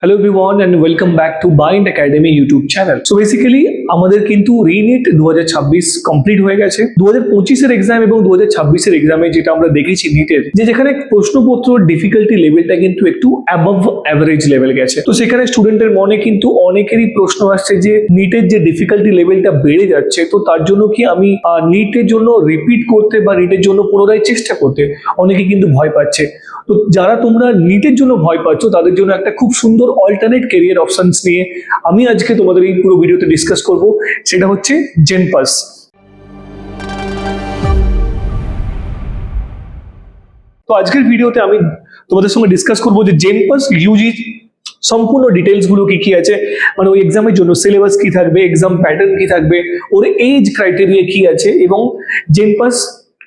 Hello everyone and welcome back to Bind Academy YouTube channel. So basically আমাদের কিন্তু রিনিট 2026 complete হয়ে গেছে। 2025 এর এক্সাম এবং 2026 এর এক্সামে যেটা আমরা দেখেছি নিটের, যেখানে প্রশ্নপত্র ডিফিকাল্টি লেভেলটা কিন্তু একটু অ্যাবভ অ্যাভারেজ লেভেল গেছে। তো সেখানে স্টুডেন্টের মনে কিন্তু অনেকেরই প্রশ্ন আসছে যে নিটের যে ডিফিকাল্টি লেভেলটা বেড়ে যাচ্ছে, তো তার জন্য কি আমি নিটের জন্য রিপিট করতে বা নিটের জন্য পুনরায় চেষ্টা করতে, অনেকে কিন্তু ভয় পাচ্ছে। তো যারা তোমরা নিটের জন্য ভয় পাচ্ছ তাদের জন্য একটা খুব সুন্দর অল্টারনেট ক্যারিয়ার অপশনস নিয়ে আমি আজকে তোমাদের এই পুরো ভিডিওতে ডিসকাস করব। সেটা হচ্ছে জেনপাস। তো আজকের ভিডিওতে আমি তোমাদের সঙ্গে ডিসকাস করবো যে জেনপাস ইউজি সম্পূর্ণ ডিটেলস গুলো কি কি আছে, মানে ওই এক্সামের জন্য সিলেবাস কি থাকবে, এক্সাম প্যাটার্ন কি থাকবে, ওর এজ ক্রাইটেরিয়া কি আছে, এবং জেনপাস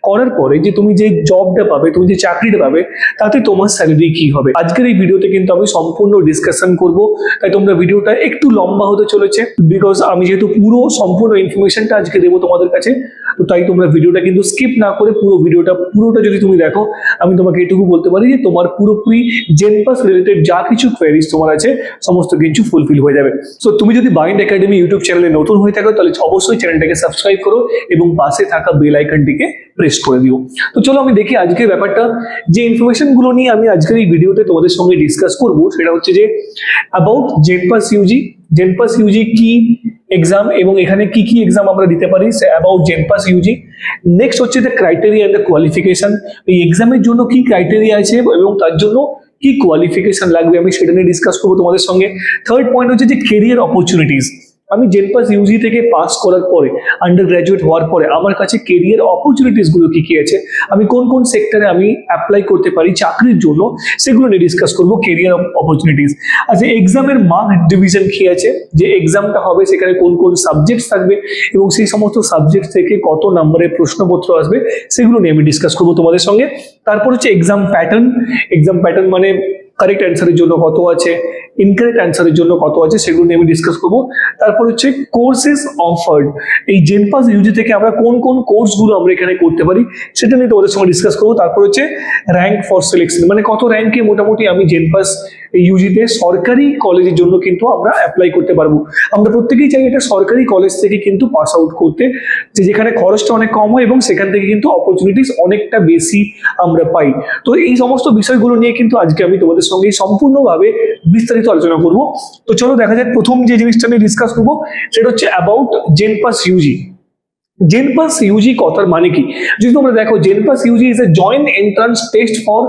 করার পরে যে তুমি যে জবটা পাবে, তুমি যে চাকরিটা পাবে, তাতে তোমার স্যালারি কি হবে। আজকের এই ভিডিওতে কিন্তু আমি সম্পূর্ণ ডিসকাশন করব, তাই তোমরা ভিডিওটা একটু লম্বা হতে চলেছে, বিকজ আমি যেহেতু পুরো সম্পূর্ণ ইনফরমেশনটা আজকে দেবো তোমাদের কাছে, তো তাই তোমরা ভিডিওটা কিন্তু স্কিপ না করে পুরোটা যদি তুমি দেখো, আমি তোমাকে এটুকু বলতে পারি যে তোমার পুরোপুরি জেনপাস রিলেটেড যা কিছু কোয়েরিজ তোমার আছে সমস্ত কিছু ফুলফিল হয়ে যাবে। সো তুমি যদি বাইন্ড একাডেমি ইউটিউব চ্যানেলে নতুন হয়ে থাকো তাহলে অবশ্যই চ্যানেলটাকে সাবস্ক্রাইব করো এবং পাশে থাকা বেল আইকনটিকে প্রেস করে দিও। তো চলো আমি দেখি আজকের ব্যাপারটা, যে ইনফরমেশন গুলো নিয়ে আমি আজকের এই ভিডিওতে তোমাদের সঙ্গে ডিসকাস করব সেটা হচ্ছে যে about JENPAS UG. JENPAS UG কি এক্সাম এবং এখানে কি কি এক্সাম আমরা দিতে পারি, অ্যাবাউট জেনপাস ইউজি। নেক্সট হচ্ছে the criteria and the qualification, এই এক্সামের জন্য কি ক্রাইটেরিয়া আছে এবং তার জন্য কি কোয়ালিফিকেশন লাগবে, আমি সেটা নিয়ে ডিসকাস করবো তোমাদের সঙ্গে। থার্ড পয়েন্ট হচ্ছে যে কেরিয়ার অপরচুনিটিস। আমি জেনপাস ইউজি থেকে পাস করার পরে, আন্ডার গ্রাজুয়েট হওয়ার পরে আমার কাছে কেরিয়ার অপরচুনিটিস গুলো কি কি আছে, আমি কোন কোন সেক্টরে আমি অ্যাপ্লাই করতে পারি চাকরির জন্য, সেগুলো নিয়ে ডিসকাস করবো, কেরিয়ার অপরচুনিটিস। আচ্ছা, এক্সামের মার্ক ডিভিশন কি আছে, যে এক্সামটা হবে সেখানে কোন কোন সাবজেক্ট থাকবে এবং সেই সমস্ত সাবজেক্ট থেকে কত নম্বরের প্রশ্নপত্র আসবে, সেগুলো নিয়ে আমি ডিসকাস করবো তোমাদের সঙ্গে। তারপর হচ্ছে এক্সাম প্যাটার্ন। এক্সাম প্যাটার্ন মানে কারেক্ট অ্যান্সারের জন্য কত আছে, ইনকারেক্ট অ্যান্সারের জন্য কত আছে, সেগুলো নিয়ে আমি ডিসকাস করবো। তারপর হচ্ছে কোর্সেস অফার্ড, এই জেনপাস ইউজি থেকে আমরা কোন কোন কোর্সগুলো আমরা এখানে করতে পারি সেটা নিয়ে তোমাদের সঙ্গে ডিসকাস করবো। তারপর হচ্ছে র্যাঙ্ক ফর সিলেকশন, মানে কত র্যাঙ্কে মোটামুটি আমি জেনপাস ইউজিতে সরকারি কলেজের জন্য কিন্তু আমরা অ্যাপ্লাই করতে পারবো। আমরা প্রত্যেকেই চাই এটা সরকারি কলেজ থেকে কিন্তু পাস আউট করতে, যেখানে খরচটা অনেক কম হয় এবং সেখান থেকে কিন্তু অপরচুনিটিস অনেকটা বেশি আমরা পাই। তো এই সমস্ত বিষয়গুলো নিয়ে কিন্তু আজকে আমি তোমাদের সঙ্গে সম্পূর্ণভাবে বিস্তারিত আলোচনা করব। তো চলো দেখা যাক, প্রথম যে জিনিসটা নিয়ে ডিসকাস করবো সেটা হচ্ছে about JENPAS UG. JENPAS UG কথার মানে কি, যদি তোমরা দেখো, JENPAS UG is a joint entrance test for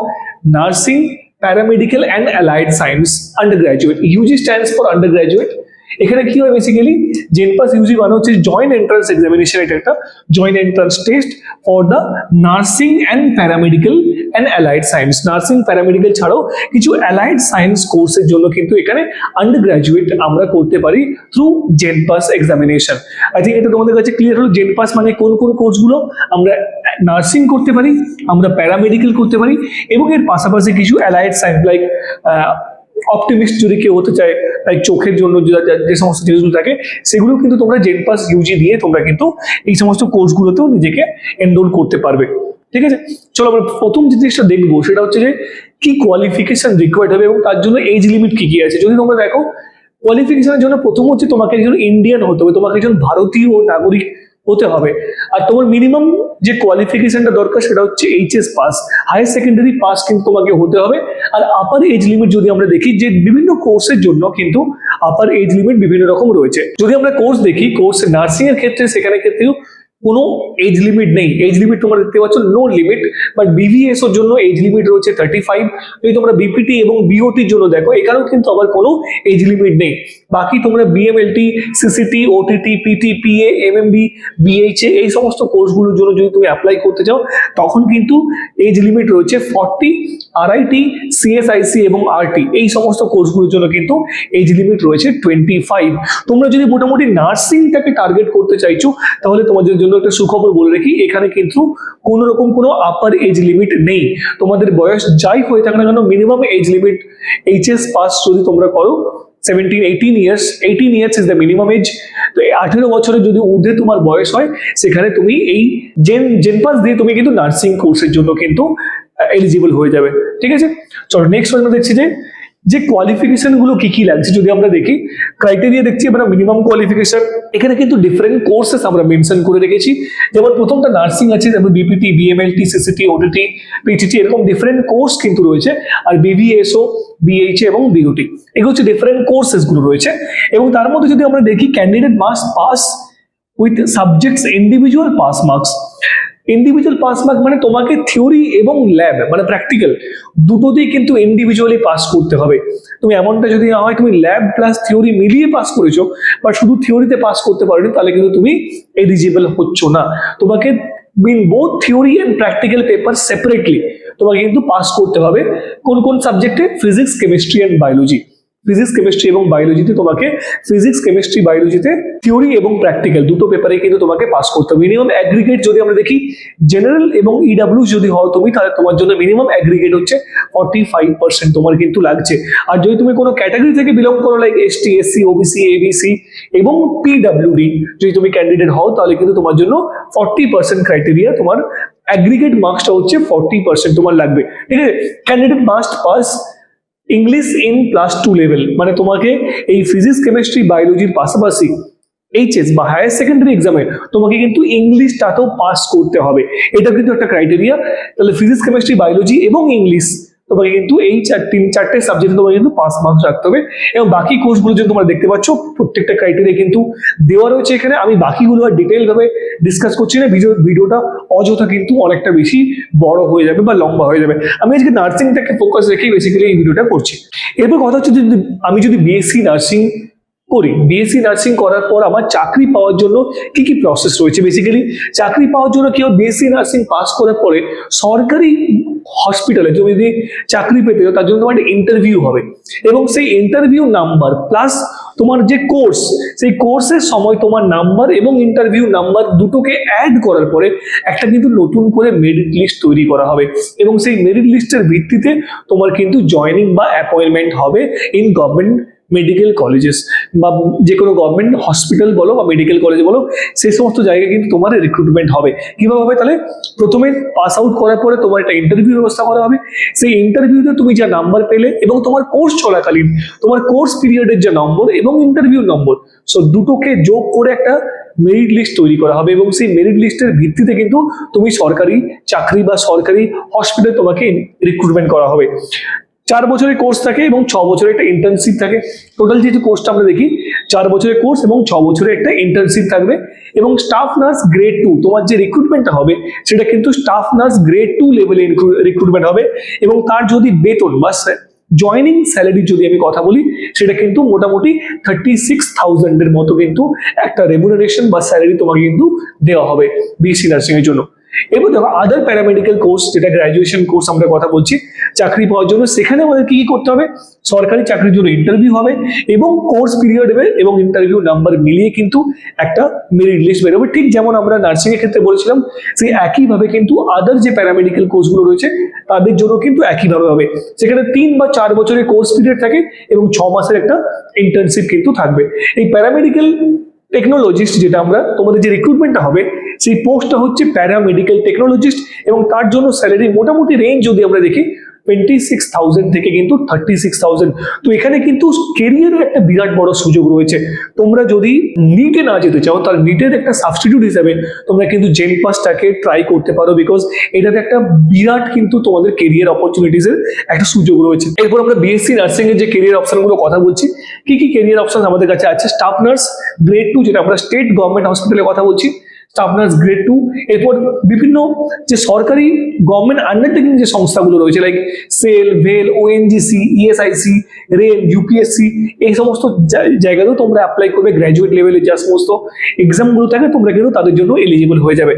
nursing, paramedical and allied science undergraduate. UG stands for undergraduate. এখানে কি হয় বেসিক্যালি, জেনপাস ইউজি মানে হচ্ছে জয়েন্ট এন্ট্রান্স এক্সামিনেশন, এটা একটা joint entrance test for the nursing and paramedical and allied science. Nursing paramedical ছাড়াও কিছু allied science কোর্সের জন্য কিন্তু এখানে আন্ডার গ্রাজুয়েট আমরা করতে পারি থ্রু জেনপাস এক্সামিনেশন। আই থিঙ্ক এটা তোমাদের কাছে ক্লিয়ার হলো। জেনপাস মানে কোন কোন কোর্সগুলো আমরা নার্সিং করতে পারি, আমরা প্যারামেডিক্যাল করতে পারি, এবং এর পাশাপাশি কিছু অ্যালাইড সায়েন্স লাইক অপটিমিস্ট যদি কেউ হতে চায়, লাইক চোখের জন্য যে সমস্ত জিনিসগুলো থাকে, সেগুলো কিন্তু তোমরা জেনপাস ইউজি দিয়ে তোমরা কিন্তু এই সমস্ত কোর্সগুলোতেও নিজেকে এনরোল করতে পারবে। ঠিক আছে, চলো আমরা প্রথম যে জিনিসটা দেখবো সেটা হচ্ছে যে কি কোয়ালিফিকেশন রিকোয়ার্ড হবে এবং তার জন্য এজ লিমিট কি কি আছে। যদি তোমরা দেখো, কোয়ালিফিকেশনের জন্য প্রথম হচ্ছে তোমাকে একজন ইন্ডিয়ান হতে হবে, তোমাকে একজন ভারতীয় নাগরিক হতে হবে। আর তোমার মিনিমাম যে কোয়ালিফিকেশনটা দরকার সেটা হচ্ছে HS pass, higher secondary pass কিন্তু তোমাকে হতে হবে। আর আপার এজ লিমিট যদি আমরা দেখি, যে বিভিন্ন কোর্সের জন্য কিন্তু আপার এজ লিমিট বিভিন্ন রকম রয়েছে। যদি আমরা কোর্স দেখি, কোর্স নার্সিং এর ক্ষেত্রে সেখানে ক্ষেত্রেও কোনো এজ লিমিট নেই। এজ লিমিট তোমরা দেখতে পাচ্ছ নো লিমিট, বাট বিভিএস এর জন্য এজ লিমিট রয়েছে 35। যদি তোমরা বিপিটি এবং বিওটির জন্য দেখো, এখানেও কিন্তু আবার কোনো এজ লিমিট নেই। বাকি তোমরা BMLT, CCT, OTT, PT, PA, MMB, BHA এই সমস্ত কোর্সগুলোর জন্য যদি তুমি অ্যাপ্লাই করতে চাও, তখন কিন্তু এজ লিমিট রয়েছে 40। আরআইটি, সিএসআইসি এবং আরটি এই সমস্ত কোর্সগুলোর জন্য কিন্তু এজ লিমিট রয়েছে 25। তোমরা যদি মোটামুটি নার্সিংটাকে টার্গেট করতে চাইছো, তাহলে তোমাদের জন্য একটা সুখবর বলে রাখি, এখানে কিন্তু কোনো রকম কোনো আপার এজ লিমিট নেই। তোমাদের বয়স যাই হয়ে থাকে না কেন, minimum age limit HS pass যদি তোমরা করো 18 years, 18 years is the minimum age। তো 18 বছরের যদি ঊর্ধ্বে তোমার বয়স হয়, সেখানে তুমি এই জেনপাস দিয়ে তুমি কিন্তু নার্সিং কোর্সের জন্য কিন্তু এলিজিবল হয়ে যাবে। ঠিক আছে, চলো নেক্সট আমরা দেখছি যে যে কোয়ালিফিকেশন গুলো কি কি লাগছে যদি আমরা দেখি, ক্রাইটেরিয়া দেখছি আমরা মিনিমাম কোয়ালিফিকেশন। এখানে কিন্তু ডিফারেন্ট কোর্সেস আমরা মেনশন করে রেখেছি, যেমন প্রথমটা নার্সিং আছে, যেমন বিপিটি, বিএমএলটি, সিসিটি, ওডিটি, পিটিটি, এরকম ডিফারেন্ট কোর্স কিন্তু রয়েছে। আর বিভিএসও, বিএইচএ এবং বিওটি, এগুলো হচ্ছে ডিফারেন্ট কোর্সেস গুলো রয়েছে। এবং তার মধ্যে যদি আমরা দেখি candidate must pass with subjects individual pass marks. Individual pass mark মানে তোমাকে থিওরি এবং ল্যাব মানে প্র্যাকটিক্যাল দুটোতেই কিন্তু ইন্ডিভিজুয়ালি পাস করতে হবে। তুমি এমনটা যদি না হয় তুমি ল্যাব প্লাস থিওরি মিলিয়ে পাস করেছো বা শুধু থিওরিতে পাস করতে পারোনি, তাহলে কিন্তু তুমি এলিজিবল হচ্ছ না। তোমাকে in both theory and practical paper separately তোমাকে কিন্তু পাস করতে হবে। কোন কোন সাবজেক্টে? Physics, chemistry and biology. Physics, chemistry এবং বায়োলজিতে তোমাকে ফিজিক্স, কেমিস্ট্রি, বায়োলজিতে থিওরি এবং প্র্যাকটিক্যাল দুটো পেপারে কিন্তু তোমাকে পাস করতে হবে। মিনিমাম অ্যাগ্রিগেট যদি আমরা দেখি, জেনারেল এবং ইডাব্লিউ যদি হও তুমি, তাহলে তোমার জন্য মিনিমাম অ্যাগ্রিগেট হচ্ছে 45% তোমার কিন্তু লাগছে। আর যদি তুমি কোনো ক্যাটাগরি থেকে বিলং করো, like ST, SC, OBC, ABC এবং পিডাব্লিউডি যদি তুমি ক্যান্ডিডেট হও, তাহলে কিন্তু তোমার জন্য 40% ক্রাইটেরিয়া, তোমার অ্যাগ্রিগেট মার্কসটা হচ্ছে 40% তোমার লাগবে। ঠিক আছে, candidate must pass English in +2 level, মানে তোমাকে এই ফিজিক্স, কেমিস্ট্রি, বায়োলজির পাশাপাশি এইচএস বা হায়ার সেকেন্ডারি এক্সামে তোমাকে কিন্তু ইংলিশটাতেও পাস করতে হবে। এটা কিন্তু একটা ক্রাইটেরিয়া। তাহলে ফিজিক্স, কেমিস্ট্রি, বায়োলজি এবং ইংলিশ তোমাকে কিন্তু এই চারটে সাবজেক্টে তোমাকে কিন্তু পাস মার্কস রাখতে হবে। এবং বাকি কোর্সগুলো যদি তোমরা দেখতে পাচ্ছ, প্রত্যেকটা ক্রাইটেরিয়া কিন্তু দেওয়া রয়েছে এখানে। আমি বাকিগুলো আর ডিটেইল ভাবে ডিসকাস করছি না, ভিডিওটা অযথা কিন্তু অনেকটা বেশি বড় হয়ে যাবে বা লম্বা হয়ে যাবে। আমি আজকে নার্সিংটাকে ফোকাস রেখেই বেসিক্যালি এই ভিডিওটা করছি। এরপর কথা হচ্ছে, আমি যদি বিএসসি নার্সিং করি, বিএসসি নার্সিং করার পর আমার চাকরি পাওয়ার জন্য কি কি প্রসেস রয়েছে। বেসিক্যালি চাকরি পাওয়ার জন্য কেউ বিএসসি নার্সিং পাস করার পরে সরকারি হসপিটালে তুমি যদি চাকরি পেতে চাও, তার জন্য তোমার একটা ইন্টারভিউ হবে, এবং সেই ইন্টারভিউ নাম্বার প্লাস তোমার যে কোর্স, সেই কোর্সের সময় তোমার নাম্বার এবং ইন্টারভিউ নাম্বার দুটোকে অ্যাড করার পরে একটা কিন্তু নতুন করে মেরিট লিস্ট তৈরি করা হবে, এবং সেই মেরিট লিস্টের ভিত্তিতে তোমার কিন্তু জয়নিং বা অ্যাপয়েন্টমেন্ট হবে ইন গভর্নমেন্ট মেডিকেল কলেজেস বা যে কোনো গভর্নমেন্ট হসপিটাল বলো বা মেডিকেল কলেজ বলো, সেই সমস্ত জায়গায় কিন্তু তোমার রিক্রুটমেন্ট হবে। কিভাবে হবে? তাহলে প্রথমে পাস আউট করার পরে তোমার একটা ইন্টারভিউ ব্যবস্থা করা হবে। সেই ইন্টারভিউতে তুমি যা নাম্বার পেলে এবং তোমার কোর্স চলাকালীন তোমার কোর্স পিরিয়ডের যে নম্বর এবং ইন্টারভিউ নম্বর, সো দুটোকে যোগ করে একটা মেরিট লিস্ট তৈরি করা হবে, এবং সেই মেরিট লিস্টের ভিত্তিতে কিন্তু তুমি সরকারি চাকরি বা সরকারি হসপিটালে তোমাকে রিক্রুটমেন্ট করা হবে। 4 বছরের কোর্স থাকে এবং 6 বছরের একটা ইন্টার্নশিপ থাকে। টোটাল যেহেতু কোর্সটা আমরা দেখি 4 বছরের কোর্স এবং 6 বছরের একটা ইন্টার্নশিপ থাকবে। এবং স্টাফ নার্স গ্রেড 2 তোমার যে রিক্রুটমেন্টটা হবে, সেটা কিন্তু স্টাফ নার্স গ্রেড 2 লেভেলে রিক্রুটমেন্ট হবে। এবং তার যদি বেতন বা জয়নিং স্যালারি যদি আমি কথা বলি, সেটা কিন্তু মোটামুটি 36,000 এর মতো কিন্তু একটা রেমুনারেশন বা স্যালারি তোমাকে কিন্তু দেওয়া হবে বিএসসি নার্সিং এর জন্য। এবার দেখো আদার প্যারামেডিক্যাল কোর্স, যেটা গ্র্যাজুয়েশন কোর্স আমরা কথা বলছি চাকরি পাওয়ার জন্য, সেখানে আমাদের কি কি করতে হবে? সরকারি চাকরির জন্য ইন্টারভিউ হবে এবং কোর্স পিরিয়ড হবে এবং ইন্টারভিউ নাম্বার মিলিয়ে কিন্তু একটা মেরিট লিস্ট বেরোবে। ঠিক যেমন আমরা নার্সিং এর ক্ষেত্রে বলেছিলাম, সেই একইভাবে কিন্তু আদার যে প্যারামেডিক্যাল কোর্সগুলো রয়েছে তাদের জন্য কিন্তু একইভাবে হবে। সেখানে 3 বা 4 বছরের কোর্স পিরিয়ড থাকে এবং 6 মাসের একটা ইন্টার্নশিপ কিন্তু থাকবে। এই প্যারামেডিক্যাল টেকনোলজিস্ট, যেটা আমরা তোমাদের যে রিক্রুটমেন্টটা হবে, সেই পোস্টটা হচ্ছে প্যারামেডিক্যাল টেকনোলজিস্ট, এবং তার জন্য স্যালারি মোটামুটি রেঞ্জ যদি আমরা দেখি 26,000 থেকে কিন্তু 36,000। তো এখানে কিন্তু কেরিয়ারের একটা বিরাট বড় সুযোগ রয়েছে। তোমরা যদি নিটে না যেতে চাও, তার নিটের একটা সাবস্টিটিউট হিসাবে তোমরা কিন্তু জেনপাসটাকে ট্রাই করতে পারো, বিকজ এটাতে একটা বিরাট কিন্তু তোমাদের কেরিয়ার অপরচুনিটিস এর একটা সুযোগ রয়েছে। এরপর আমরা বিএসসি নার্সিং এর যে কেরিয়ার অপশনগুলো কথা বলছি, কি কি কেরিয়ার অপশন আমাদের কাছে আছে? স্টাফ নার্স গ্রেড 2, যেটা আমরা স্টেট গভর্নমেন্ট হসপিটালে কথা বলছি, স্টাফ নার্স গ্রেড 2। এরপর বিভিন্ন যে সরকারি গভর্নমেন্ট আন্ডারটেকিং যে সংস্থাগুলো রয়েছে, লাইক সেল, ভেল, ওএনজিসি, ইএসআইসি, রেল, ইউপিএসসি, এই সমস্ত জায়গাতেও তোমরা অ্যাপ্লাই করবে। গ্র্যাজুয়েট লেভেলে যা সমস্ত এক্সামগুলো থাকে তোমরা কিন্তু তাদের জন্য এলিজিবল হয়ে যাবে।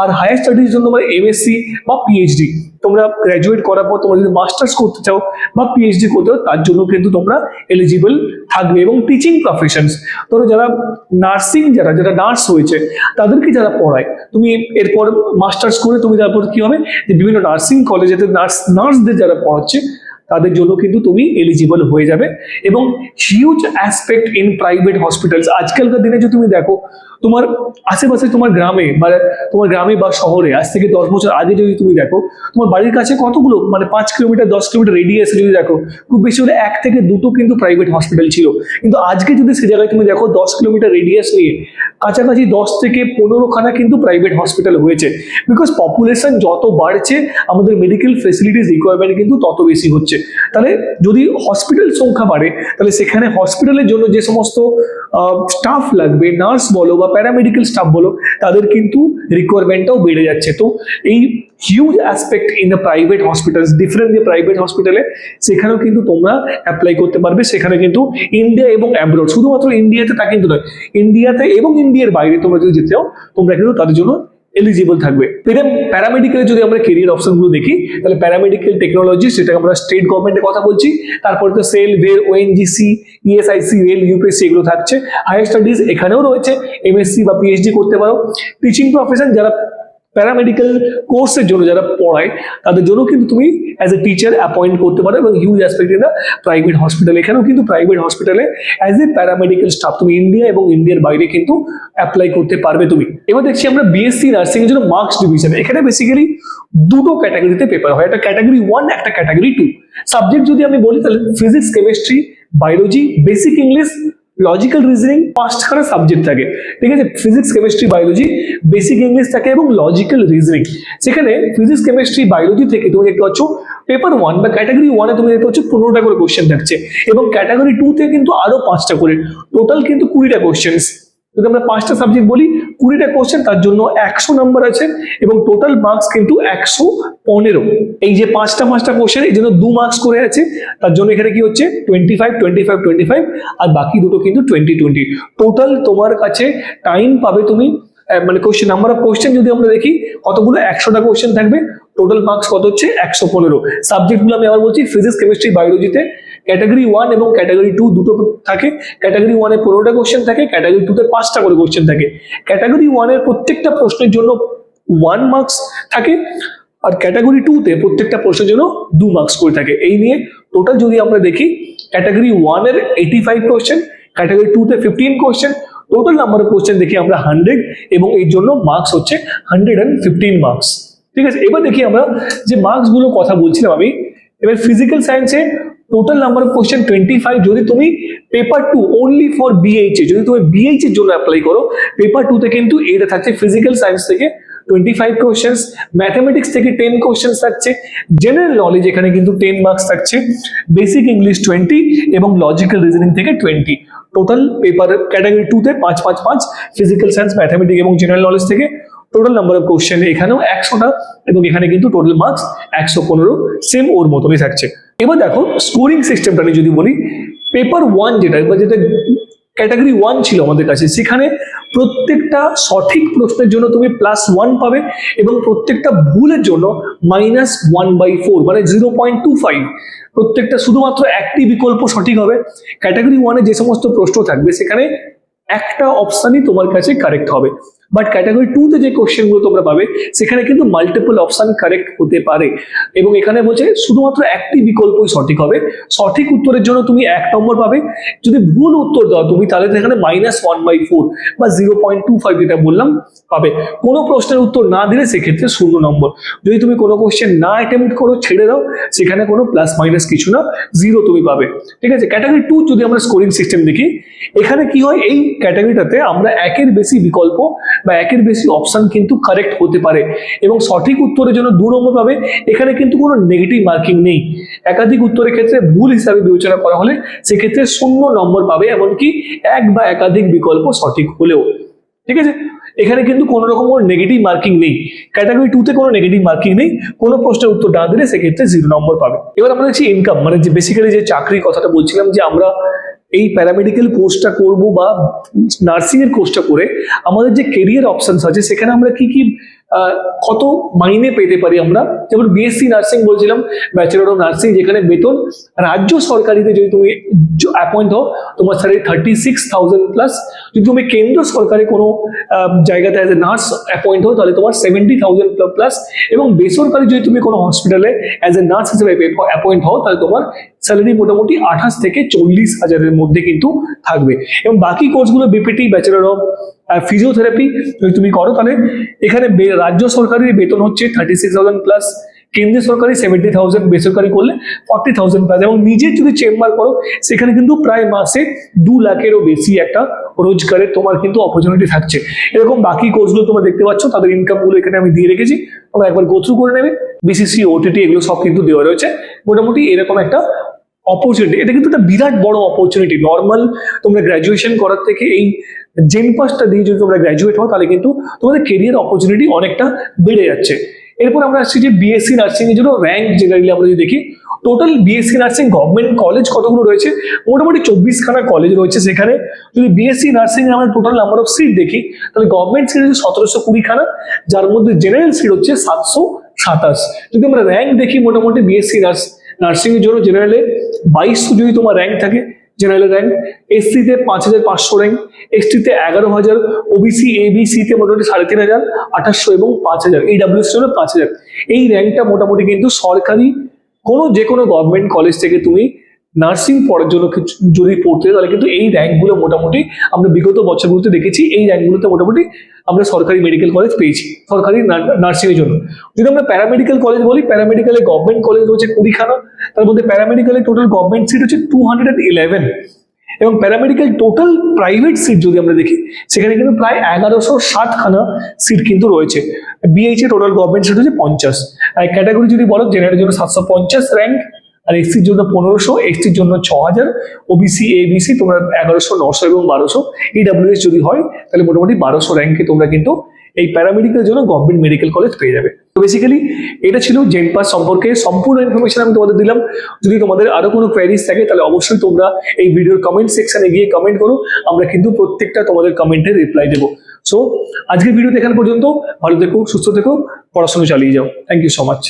আর হায়ার স্টাডিজ জন্য তোমরা এমএসসি বা পিএইচডি, তোমরা গ্র্যাজুয়েট করার পর তোমরা যদি মাস্টার্স করতে চাও বা পিএইচডি করতে চাও, তার জন্য কিন্তু তোমরা এলিজিবল থাকবে। এবং টিচিং প্রফেশনস, ধরো যারা নার্সিং, যারা নার্স হয়েছে তাদেরকে যারা পড়ায়, তুমি এরপর মাস্টার্স করে তুমি তারপর কি হবে, যে বিভিন্ন নার্সিং কলেজে নার্সদের যারা পড়াচ্ছে তাদের জন্য কিন্তু তুমি এলিজিবল হয়ে যাবে। এবং huge aspect in private hospitals, আজকালকার দিনে যদি তুমি দেখো তোমার আশেপাশে তোমার গ্রামে বা শহরে আজ থেকে 10 বছর আগে যদি তুমি দেখো, তোমার বাড়ির কাছে কতগুলো, মানে 5 কিলোমিটার 10 কিলোমিটার রেডিয়াসে যদি দেখো, খুব বেশি হলে 1 থেকে 2টো কিন্তু প্রাইভেট হসপিটাল ছিল। কিন্তু আজকে যদি সে জায়গায় তুমি দেখো 10 কিলোমিটার রেডিয়াস নিয়ে কাছাকাছি 10 থেকে 15খানা কিন্তু প্রাইভেট হসপিটাল হয়েছে। বিকজ পপুলেশন যত বাড়ছে আমাদের মেডিকেল ফেসিলিটিস রিকোয়ারমেন্ট কিন্তু তত বেশি হচ্ছে। তাহলে যদি হসপিটাল সংখ্যা বাড়ে তাহলে সেখানে হসপিটালের জন্য যে সমস্ত স্টাফ লাগবে, নার্স বলো বা প্যারামেডিক্যাল স্টাফ বলো, তাদের কিন্তু রিকোয়ারমেন্টটাও বেড়ে যাচ্ছে। তো এই huge aspect in the private hospitals, different যে প্রাইভেট হসপিটালে সেখানেও কিন্তু তোমরা অ্যাপ্লাই করতে পারবে। সেখানে কিন্তু ইন্ডিয়া এবং অ্যাব্রড, শুধুমাত্র ইন্ডিয়াতে তা কিন্তু নয়, ইন্ডিয়াতে এবং ইন্ডিয়ার বাইরে তোমরা যদি যেতে চাও তোমরা কিন্তু তাদের জন্য এলিজিবল থাকবে। প্যারামেডিক্যালের যদি আমরা কেরিয়ার অপশনগুলো দেখি, তাহলে প্যারামেডিক্যাল টেকনোলজি, সেটা আমরা স্টেট গভর্নমেন্টের কথা বলছি। তারপরে তো সেল, ভের, ওএনজিসি, ইএসআইসি, রেল, ইউপিএসসি এগুলো থাকছে। হায়ার স্টাডিজ এখানেও রয়েছে, এমএসসি বা পিএইচডি করতে পারো। টিচিং প্রফেশন, যারা প্যারামেডিক্যাল কোর্সের জন্য যারা পড়ায় তাদের জন্য কিন্তু তুমি অ্যাজ এ টিচার অ্যাপয়েন্ট করতে পারো। এবং huge aspect in the private hospital, এখানেও কিন্তু প্রাইভেট হসপিটালে অ্যাজ এ প্যারামেডিক্যাল স্টাফ তুমি ইন্ডিয়া এবং ইন্ডিয়ার বাইরে কিন্তু অ্যাপ্লাই করতে পারবে তুমি। এবার দেখছি আমরা বিএসসি নার্সিং এর জন্য মার্কস ডিভিশন। এখানে বেসিক্যালি দুটো ক্যাটাগরিতে পেপার হয়, একটা ক্যাটাগরি 1, একটা ক্যাটাগরি 2। সাবজেক্ট যদি আমি বলি তাহলে physics, chemistry, biology, basic English, logical reasoning, 5খানা সাবজেক্ট থাকে। ঠিক আছে, physics, chemistry, biology, basic English থাকে এবং লজিক্যাল রিজনিং। সেখানে ফিজিক্স, কেমিস্ট্রি, বায়োলজি থেকে তুমি দেখতে পাচ্ছ পেপার 1 বা ক্যাটাগরি 1-এ তুমি দেখতে পাচ্ছ 15টা করে কোশ্চেন থাকছে, এবং ক্যাটাগরি 2-তে কিন্তু আরো 5টা করে, টোটাল কিন্তু 20টা কোশ্চেন। যদি আমরা 5টা সাবজেক্ট বলি, 20টা কোশ্চেন, তার জন্য 100 নাম্বার আছে এবং টোটাল মার্কস কিন্তু 115। এই যে 5টা কোশ্চেন, এই জন্য 2 মার্কস করে আছে, তার জন্য এখানে কি হচ্ছে 25, 25, 25, আর বাকি দুটো কিন্তু 20, 20। টোটাল তোমার কাছে টাইম পাবে তুমি, মানে কোশ্চেন, নাম্বার অফ কোশ্চেন যদি আমরা দেখি কতগুলো, 100টা কোশ্চেন থাকবে, টোটাল মার্কস কত হচ্ছে 115। সাবজেক্টগুলো আমি আবার বলছি, ফিজিক্স, কেমিস্ট্রি, বায়োলজিতে ক্যাটাগরি 1 এবং ক্যাটাগরি 2 দুটো থাকে। ক্যাটাগরি 1-এ 15টা কোশ্চেন থাকে, ক্যাটাগরি 2-তে 5টা করে কোশ্চেন থাকে। ক্যাটাগরি 1-এর প্রত্যেকটা প্রশ্নের জন্য 1 মার্কস থাকে, আর ক্যাটাগরি 2-তে প্রত্যেকটা প্রশ্নের জন্য 2 মার্কস করে থাকে। এই নিয়ে টোটাল যদি আমরা দেখি, ক্যাটাগরি 1-এর 85 কোশ্চেন, ক্যাটাগরি 2-তে 15 question, total number of question দেখি আমরা 100, এবং এর জন্য মার্কস হচ্ছে 115 মার্কস। ঠিক আছে, এবার দেখি আমরা যে মার্কস গুলো কথা বলছিলাম আমি। এবার ফিজিক্যাল সায়েন্সে টোটাল নাম্বার অফ কোশ্চেন 25। যদি তুমি পেপার 2 অনলি ফর বিএইচএ, যদি তুমি বিএইচ এর জন্য অ্যাপ্লাই করো, পেপার 2-তে কিন্তু এটা থাকছে ফিজিক্যাল সায়েন্স থেকে 25 কোশ্চেন্স, ম্যাথামেটিক্স থেকে 10 কোশ্চেন্স থাকছে, জেনারেল নলেজ এখানে কিন্তু 10 মার্কস থাকছে, বেসিক ইংলিশ 20 এবং লজিক্যাল রিজনিং থেকে 20। টোটাল পেপার ক্যাটাগরি 2-তে 5, 5, 5, ফিজিক্যাল সায়েন্স, ম্যাথামেটিক্স এবং জেনারেল নলেজ থেকে টোটাল নাম্বার অফ কোশ্চেন এখানেও 100টা, এবং এখানে কিন্তু টোটাল মার্কস 115, সেম ওর মতনই থাকছে। এবার দেখো স্কোরিং সিস্টেমটা নিয়ে যদি বলি, পেপার 1 যেটা ক্যাটাগরি 1 ছিল আমাদের কাছে, সেখানে প্রত্যেকটা সঠিক প্রশ্নের জন্য তুমি +1 পাবে, এবং প্রত্যেকটা ভুলের জন্য -1/4 মানে 0.25। প্রত্যেকটা শুধুমাত্র একটি বিকল্প সঠিক হবে। ক্যাটাগরি 1-এ যে সমস্ত প্রশ্ন থাকবে সেখানে একটা অপশনই তোমার কাছে কারেক্ট হবে, বাট ক্যাটাগরি 2-তে যে কোশ্চেনগুলো তোমরা পাবে সেখানে কিন্তু মাল্টিপল অপশন কারেক্ট হতে পারে, এবং এখানে বলছে শুধুমাত্র একটি বিকল্পই সঠিক হবে। সঠিক উত্তরের জন্য তুমি 1 নম্বর পাবে, যদি ভুল উত্তর দাও তুমি তাহলে এখানে -1/4 বা 0.25 যেটা বললাম পাবে। কোনো প্রশ্নের উত্তর না দিলে সেক্ষেত্রে 0 নম্বর। যদি তুমি কোনো কোশ্চেন না অ্যাটেম্প্ট করো, ছেড়ে দাও, সেখানে কোনো প্লাস মাইনাস কিছু না, 0 তুমি পাবে। ঠিক আছে, ক্যাটাগরি 2 যদি আমরা স্কোরিং সিস্টেম দেখি, এখানে কি হয়, এই ক্যাটাগরিটাতে আমরা 1-এর বেশি বিকল্প বা 1-এর বেশি অপশন কিন্তু কারেক্ট হতে পারে, এবং সঠিক উত্তরের জন্য 2 নম্বর পাবে। এখানে কিন্তু কোনো নেগেটিভ মার্কিং নেই। একাধিক উত্তরের ক্ষেত্রে ভুল হিসাবে বিবেচনা করা হলে সেক্ষেত্রে 0 নম্বর পাবে, এমনকি 1 বা একাধিক বিকল্প সঠিক হলেও। ঠিক আছে, এখানে কিন্তু কোনো রকম কোনো নেগেটিভ মার্কিং নেই। ক্যাটাগরি 2-তে কোনো নেগেটিভ মার্কিং নেই, কোনো প্রশ্নের উত্তর না দিলে সেক্ষেত্রে 0 নম্বর পাবে। এবার আমরা দেখছি ইনকাম, মানে যে বেসিক্যালি যে চাকরির কথাটা বলছিলাম, যে আমরা এই প্যারামেডিক্যাল কোর্সটা করব বা নার্সিং এর কোর্সটা করে আমাদের যে কেরিয়ার অপশনস আছে সেখানে আমরা কি কি কত মাইনে পেতে পারি আমরা। যেমন বিএসসি নার্সিং বলছিলাম, ব্যাচেলর অফ নার্সিং, যেখানে বেতন রাজ্য সরকারিতে যদি তুমি অ্যাপয়েন্ট হও তোমার স্যালারি 36,000 প্লাস। যদি তুমি কেন্দ্র সরকারি কোনো জায়গাতে অ্যাজ এ নার্স অ্যাপয়েন্ট হও তাহলে তোমার 70,000 প্লাস। এবং বেসরকারি যদি তুমি কোনো হসপিটালে অ্যাজ এ নার্স হিসেবে অ্যাপয়েন্ট হও তাহলে তোমার স্যালারি মোটামুটি 28 থেকে 40,000-এর মধ্যে কিন্তু থাকবে। এবং বাকি কোর্সগুলো বিপিটি, ব্যাচেলর অফ ফিজিওথেরাপি যদি তুমি করো তাহলে এখানে রাজ্য সরকারি বেতন হচ্ছে 36,000 প্লাস, কেন্দ্রীয় সরকারি 70,000, বেসরকারি করলে 40,000 প্লাস। এবং নিজের যদি চেম্বার করো সেখানে কিন্তু প্রায় মাসে 2 লাখেরও বেশি একটা রোজগারের তোমার কিন্তু অপরচুনিটি থাকছে। এরকম বাকি কোর্সগুলো তোমরা দেখতে পাচ্ছ, তাদের ইনকামগুলো এখানে আমি দিয়ে রেখেছি, তোমরা একবার গো থ্রু করে নেবে। বিসিসি, ওটিটি এগুলো সব কিন্তু দেওয়া রয়েছে। মোটামুটি এরকম একটা অপরচুনিটি, এটা কিন্তু একটা বিরাট বড় অপরচুনিটি। নর্মাল তোমরা গ্র্যাজুয়েশন করার থেকে এই জেনপাসটা দিয়ে যদি তোমরা গ্র্যাজুয়েট হও তাহলে কিন্তু তোমাদের কেরিয়ার অপরচুনিটি অনেকটা বেড়ে যাচ্ছে। এরপর আমরা আসছি যে বিএসসি নার্সিং এর জন্য র্যাঙ্ক জেনারেলি আমরা যদি দেখি, total BSc nursing government college কতগুলো রয়েছে, মোটামুটি 24খানা কলেজ রয়েছে। সেখানে যদি বিএসসি নার্সিং এর আমরা টোটাল নাম্বার অফ সিট দেখি তাহলে গভর্নমেন্ট সিট হচ্ছে 1720খানা, যার মধ্যে জেনারেল সিট হচ্ছে 727। যদি আমরা র্যাঙ্ক দেখি মোটামুটি বিএসসি নার্সিং এর জন্য জেনারেলে 2200 যদি তোমার র্যাঙ্ক থাকে, জেনারেল র্যাঙ্ক, এসসিতে 5,500 র্যাঙ্ক, এসটিতে 11,000, ওবিসি এবিসিতে মোটামুটি 3,500, 2800 এবং 5,000, EWS জন্য 5,000। এই র্যাঙ্কটা মোটামুটি কিন্তু সরকারি যে কোনো গভর্নমেন্ট কলেজ থেকে তুমি নার্সিং পড়ার জন্য যদি পড়তে তাহলে কিন্তু এই র্যাঙ্কগুলো মোটামুটি আমরা বিগত বছরগুলোতে দেখেছি, এই র্যাঙ্কগুলোতে মোটামুটি আমরা সরকারি মেডিকেল কলেজ পেয়েছি সরকারি নার্সিং এর জন্য। যদি আমরা প্যারামেডিক্যাল কলেজ বলি, প্যারামেডিক্যালে গভর্নমেন্ট কলেজ রয়েছে 20খানা, তার মধ্যে প্যারামেডিক্যালে টোটাল গভর্নমেন্ট সিট হচ্ছে 211। এবং প্যারামেডিক্যাল টোটাল প্রাইভেট সিট যদি আমরা দেখি সেখানে কিন্তু প্রায় 1160খানা সিট কিন্তু রয়েছে। বিএইচএ টোটাল গভর্নমেন্ট সিট হচ্ছে 50। আর ক্যাটাগরি যদি বলো, জেনারেলের জন্য 750 র্যাঙ্ক, আর এসসির জন্য 1500, এসটির জন্য 6000, ওবিসি এবিসি তোমরা 1100, 900 এবং 1200, ইডাব্লিউএস যদি হয় তাহলে মোটামুটি 1200 র্যাঙ্কে তোমরা কিন্তু এই প্যারামেডিক্যালের জন্য গভর্নমেন্ট মেডিকেল কলেজ পেয়ে যাবে। তো বেসিক্যালি এটা ছিল জেনপাস সম্পর্কে সম্পূর্ণ ইনফরমেশন আমি তোমাদের দিলাম। যদি তোমাদের আরো কোনো কোয়েরিজ থাকে তাহলে অবশ্যই তোমরা এই ভিডিওর কমেন্ট সেকশনে গিয়ে কমেন্ট করো, আমরা কিন্তু প্রত্যেকটা তোমাদের কমেন্টের রিপ্লাই দেবো। সো আজকের ভিডিওতে এখান পর্যন্ত, ভালো থেকো, সুস্থ থেকো, পড়াশোনা চালিয়ে যাও। Thank you so much.